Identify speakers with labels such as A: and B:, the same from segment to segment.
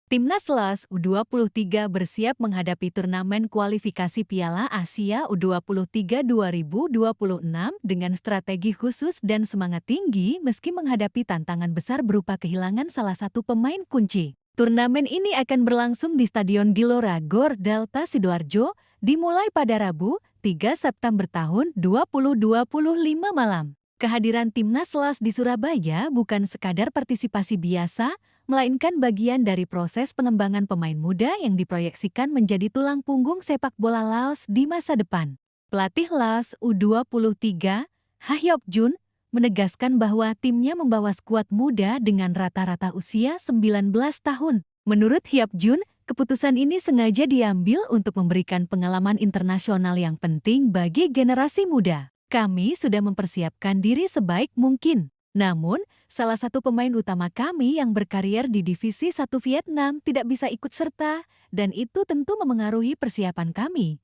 A: Timnas LAS U23 bersiap menghadapi turnamen kualifikasi Piala Asia U23 2026 dengan strategi khusus dan semangat tinggi meski menghadapi tantangan besar berupa kehilangan salah satu pemain kunci. Turnamen ini akan berlangsung di Stadion Gelora Gor Delta Sidoarjo, dimulai pada Rabu, 3 September tahun 2025 malam. Kehadiran Timnas LAS di Surabaya bukan sekadar partisipasi biasa, melainkan bagian dari proses pengembangan pemain muda yang diproyeksikan menjadi tulang punggung sepak bola Laos di masa depan. Pelatih Laos U23, Ha Hyok Jun, menegaskan bahwa timnya membawa skuad muda dengan rata-rata usia 19 tahun. Menurut Hyok Jun, keputusan ini sengaja diambil untuk memberikan pengalaman internasional yang penting bagi generasi muda. Kami sudah mempersiapkan diri sebaik mungkin. Namun, salah satu pemain utama kami yang berkarier di Divisi 1 Vietnam tidak bisa ikut serta, dan itu tentu memengaruhi persiapan kami.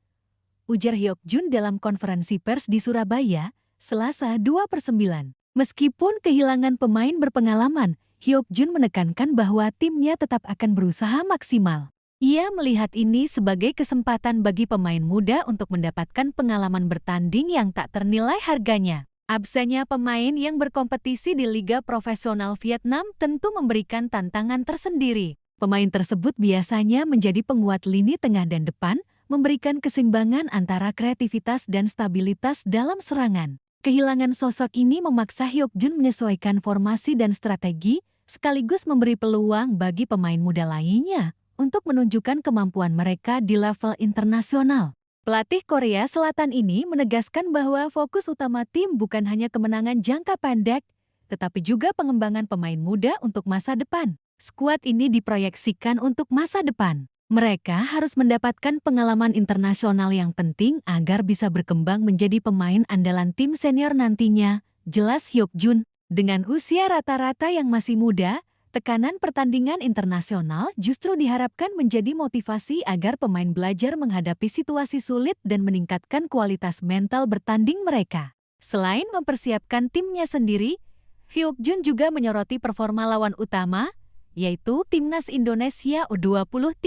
A: Ujar Hyok Jun dalam konferensi pers di Surabaya, Selasa 2/9. Meskipun kehilangan pemain berpengalaman, Hyok Jun menekankan bahwa timnya tetap akan berusaha maksimal. Ia melihat ini sebagai kesempatan bagi pemain muda untuk mendapatkan pengalaman bertanding yang tak ternilai harganya. Absennya pemain yang berkompetisi di Liga Profesional Vietnam tentu memberikan tantangan tersendiri. Pemain tersebut biasanya menjadi penguat lini tengah dan depan, memberikan keseimbangan antara kreativitas dan stabilitas dalam serangan. Kehilangan sosok ini memaksa Hyok Jun menyesuaikan formasi dan strategi, sekaligus memberi peluang bagi pemain muda lainnya untuk menunjukkan kemampuan mereka di level internasional. Pelatih Korea Selatan ini menegaskan bahwa fokus utama tim bukan hanya kemenangan jangka pendek, tetapi juga pengembangan pemain muda untuk masa depan. Skuad ini diproyeksikan untuk masa depan. Mereka harus mendapatkan pengalaman internasional yang penting agar bisa berkembang menjadi pemain andalan tim senior nantinya, jelas Hyok Jun. Dengan usia rata-rata yang masih muda, tekanan pertandingan internasional justru diharapkan menjadi motivasi agar pemain belajar menghadapi situasi sulit dan meningkatkan kualitas mental bertanding mereka. Selain mempersiapkan timnya sendiri, Hyok Jun juga menyoroti performa lawan utama, yaitu Timnas Indonesia U23.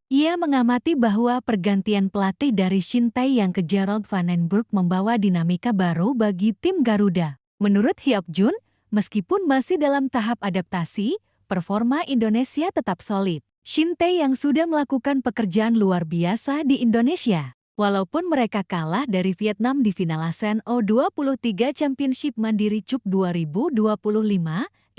A: Ia mengamati bahwa pergantian pelatih dari Shin Tae-Yang ke Gerald Van den Berg membawa dinamika baru bagi tim Garuda. Menurut Hyok Jun, meskipun masih dalam tahap adaptasi, performa Indonesia tetap solid. Shin Tae yang sudah melakukan pekerjaan luar biasa di Indonesia. Walaupun mereka kalah dari Vietnam di final ASEAN U23 Championship Mandiri Cup 2025,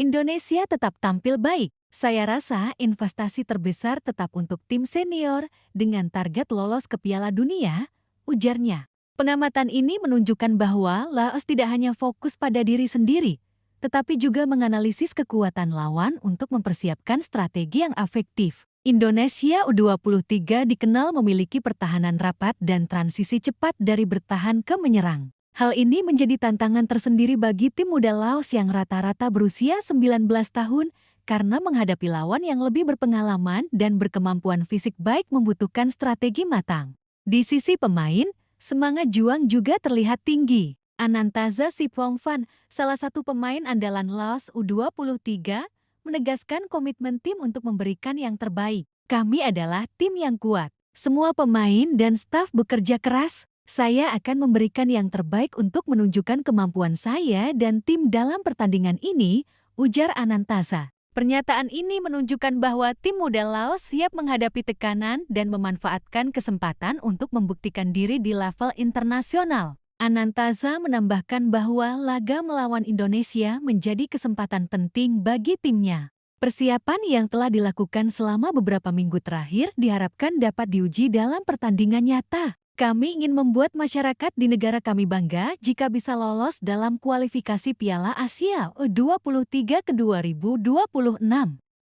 A: Indonesia tetap tampil baik. Saya rasa investasi terbesar tetap untuk tim senior dengan target lolos ke Piala Dunia, ujarnya. Pengamatan ini menunjukkan bahwa Laos tidak hanya fokus pada diri sendiri, tetapi juga menganalisis kekuatan lawan untuk mempersiapkan strategi yang efektif. Indonesia U23 dikenal memiliki pertahanan rapat dan transisi cepat dari bertahan ke menyerang. Hal ini menjadi tantangan tersendiri bagi tim muda Laos yang rata-rata berusia 19 tahun karena menghadapi lawan yang lebih berpengalaman dan berkemampuan fisik baik membutuhkan strategi matang. Di sisi pemain, semangat juang juga terlihat tinggi. Anantaza Sipongvan, salah satu pemain andalan Laos U23, menegaskan komitmen tim untuk memberikan yang terbaik. Kami adalah tim yang kuat. Semua pemain dan staf bekerja keras. Saya akan memberikan yang terbaik untuk menunjukkan kemampuan saya dan tim dalam pertandingan ini, ujar Anantaza. Pernyataan ini menunjukkan bahwa tim muda Laos siap menghadapi tekanan dan memanfaatkan kesempatan untuk membuktikan diri di level internasional. Anantaza menambahkan bahwa laga melawan Indonesia menjadi kesempatan penting bagi timnya. Persiapan yang telah dilakukan selama beberapa minggu terakhir diharapkan dapat diuji dalam pertandingan nyata. Kami ingin membuat masyarakat di negara kami bangga jika bisa lolos dalam kualifikasi Piala Asia U23 ke 2026.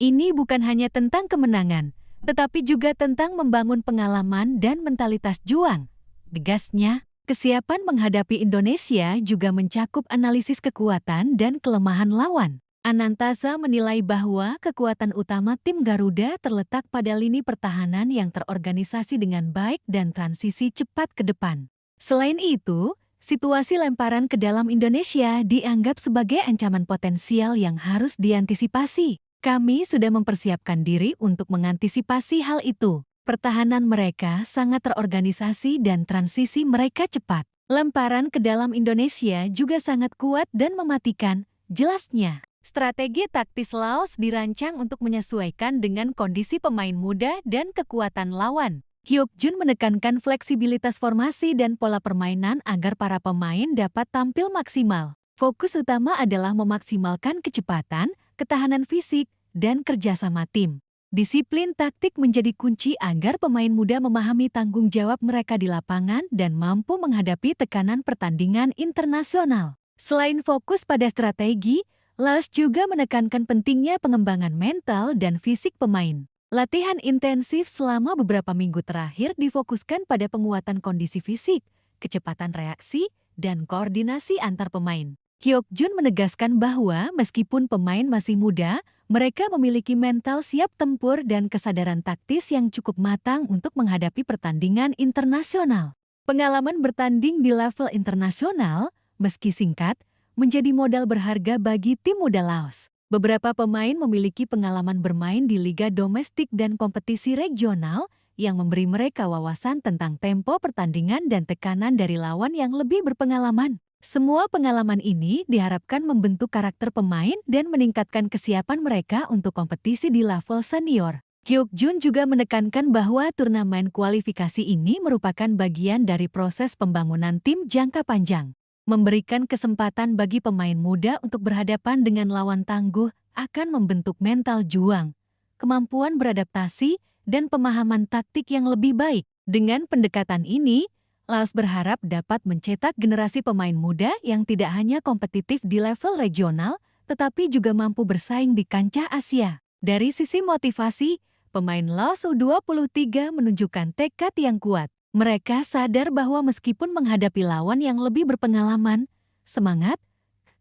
A: Ini bukan hanya tentang kemenangan, tetapi juga tentang membangun pengalaman dan mentalitas juang, tegasnya. Kesiapan menghadapi Indonesia juga mencakup analisis kekuatan dan kelemahan lawan. Anantaza menilai bahwa kekuatan utama tim Garuda terletak pada lini pertahanan yang terorganisasi dengan baik dan transisi cepat ke depan. Selain itu, situasi lemparan ke dalam Indonesia dianggap sebagai ancaman potensial yang harus diantisipasi. Kami sudah mempersiapkan diri untuk mengantisipasi hal itu. Pertahanan mereka sangat terorganisasi dan transisi mereka cepat. Lemparan ke dalam Indonesia juga sangat kuat dan mematikan, jelasnya. Strategi taktis Laos dirancang untuk menyesuaikan dengan kondisi pemain muda dan kekuatan lawan. Hyuk-jun menekankan fleksibilitas formasi dan pola permainan agar para pemain dapat tampil maksimal. Fokus utama adalah memaksimalkan kecepatan, ketahanan fisik, dan kerjasama tim. Disiplin taktik menjadi kunci agar pemain muda memahami tanggung jawab mereka di lapangan dan mampu menghadapi tekanan pertandingan internasional. Selain fokus pada strategi, Laos juga menekankan pentingnya pengembangan mental dan fisik pemain. Latihan intensif selama beberapa minggu terakhir difokuskan pada penguatan kondisi fisik, kecepatan reaksi, dan koordinasi antar pemain. Hyuk-jun menegaskan bahwa meskipun pemain masih muda, mereka memiliki mental siap tempur dan kesadaran taktis yang cukup matang untuk menghadapi pertandingan internasional. Pengalaman bertanding di level internasional, meski singkat, menjadi modal berharga bagi tim muda Laos. Beberapa pemain memiliki pengalaman bermain di liga domestik dan kompetisi regional yang memberi mereka wawasan tentang tempo pertandingan dan tekanan dari lawan yang lebih berpengalaman. Semua pengalaman ini diharapkan membentuk karakter pemain dan meningkatkan kesiapan mereka untuk kompetisi di level senior. Hyuk-jun juga menekankan bahwa turnamen kualifikasi ini merupakan bagian dari proses pembangunan tim jangka panjang. Memberikan kesempatan bagi pemain muda untuk berhadapan dengan lawan tangguh akan membentuk mental juang, kemampuan beradaptasi, dan pemahaman taktik yang lebih baik. Dengan pendekatan ini, Laos berharap dapat mencetak generasi pemain muda yang tidak hanya kompetitif di level regional, tetapi juga mampu bersaing di kancah Asia. Dari sisi motivasi, pemain Laos U23 menunjukkan tekad yang kuat. Mereka sadar bahwa meskipun menghadapi lawan yang lebih berpengalaman, semangat,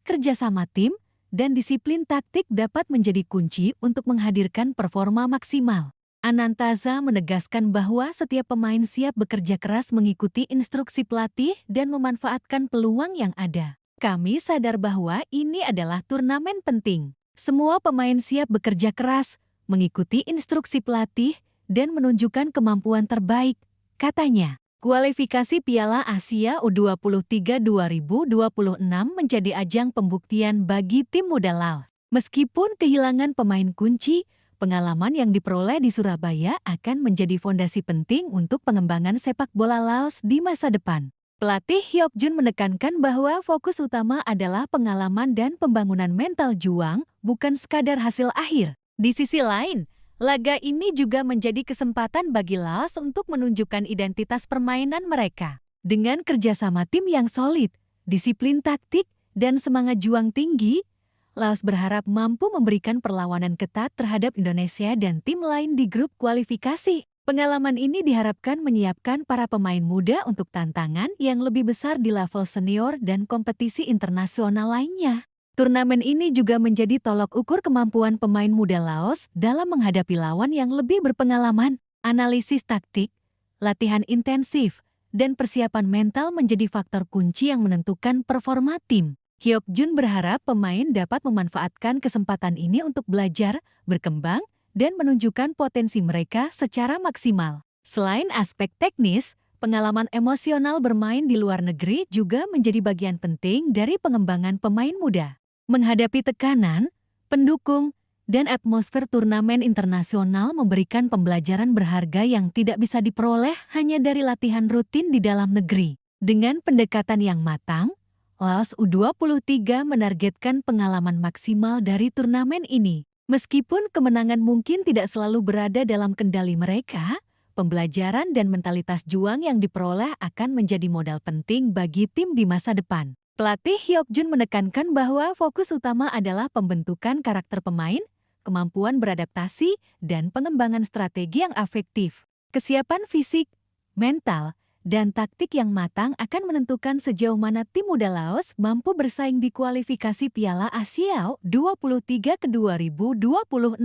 A: kerjasama tim, dan disiplin taktik dapat menjadi kunci untuk menghadirkan performa maksimal. Anantaza menegaskan bahwa setiap pemain siap bekerja keras mengikuti instruksi pelatih dan memanfaatkan peluang yang ada. Kami sadar bahwa ini adalah turnamen penting. Semua pemain siap bekerja keras, mengikuti instruksi pelatih, dan menunjukkan kemampuan terbaik, katanya. Kualifikasi Piala Asia U23 2026 menjadi ajang pembuktian bagi tim muda Laos. Meskipun kehilangan pemain kunci, pengalaman yang diperoleh di Surabaya akan menjadi fondasi penting untuk pengembangan sepak bola Laos di masa depan. Pelatih Hyuk-jun menekankan bahwa fokus utama adalah pengalaman dan pembangunan mental juang, bukan sekadar hasil akhir. Di sisi lain, laga ini juga menjadi kesempatan bagi Laos untuk menunjukkan identitas permainan mereka. Dengan kerjasama tim yang solid, disiplin taktik, dan semangat juang tinggi, Laos berharap mampu memberikan perlawanan ketat terhadap Indonesia dan tim lain di grup kualifikasi. Pengalaman ini diharapkan menyiapkan para pemain muda untuk tantangan yang lebih besar di level senior dan kompetisi internasional lainnya. Turnamen ini juga menjadi tolok ukur kemampuan pemain muda Laos dalam menghadapi lawan yang lebih berpengalaman. Analisis taktik, latihan intensif, dan persiapan mental menjadi faktor kunci yang menentukan performa tim. Hyuk-jun berharap pemain dapat memanfaatkan kesempatan ini untuk belajar, berkembang, dan menunjukkan potensi mereka secara maksimal. Selain aspek teknis, pengalaman emosional bermain di luar negeri juga menjadi bagian penting dari pengembangan pemain muda. Menghadapi tekanan, pendukung, dan atmosfer turnamen internasional memberikan pembelajaran berharga yang tidak bisa diperoleh hanya dari latihan rutin di dalam negeri. Dengan pendekatan yang matang, Laos U23 menargetkan pengalaman maksimal dari turnamen ini. Meskipun kemenangan mungkin tidak selalu berada dalam kendali mereka, pembelajaran dan mentalitas juang yang diperoleh akan menjadi modal penting bagi tim di masa depan. Pelatih Hyuk-jun menekankan bahwa fokus utama adalah pembentukan karakter pemain, kemampuan beradaptasi, dan pengembangan strategi yang efektif. Kesiapan fisik, mental, dan taktik yang matang akan menentukan sejauh mana tim muda Laos mampu bersaing di kualifikasi Piala Asia U23 ke 2026.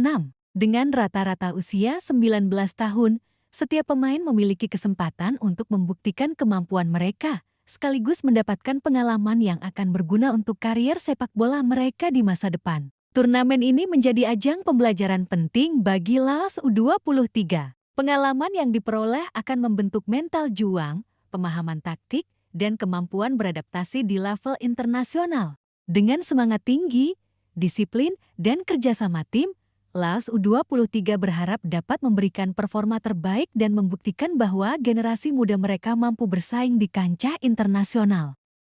A: Dengan rata-rata usia 19 tahun, setiap pemain memiliki kesempatan untuk membuktikan kemampuan mereka, sekaligus mendapatkan pengalaman yang akan berguna untuk karier sepak bola mereka di masa depan. Turnamen ini menjadi ajang pembelajaran penting bagi Laos U23. Pengalaman yang diperoleh akan membentuk mental juang, pemahaman taktik, dan kemampuan beradaptasi di level internasional. Dengan semangat tinggi, disiplin, dan kerjasama tim, Laos U23 berharap dapat memberikan performa terbaik dan membuktikan bahwa generasi muda mereka mampu bersaing di kancah internasional.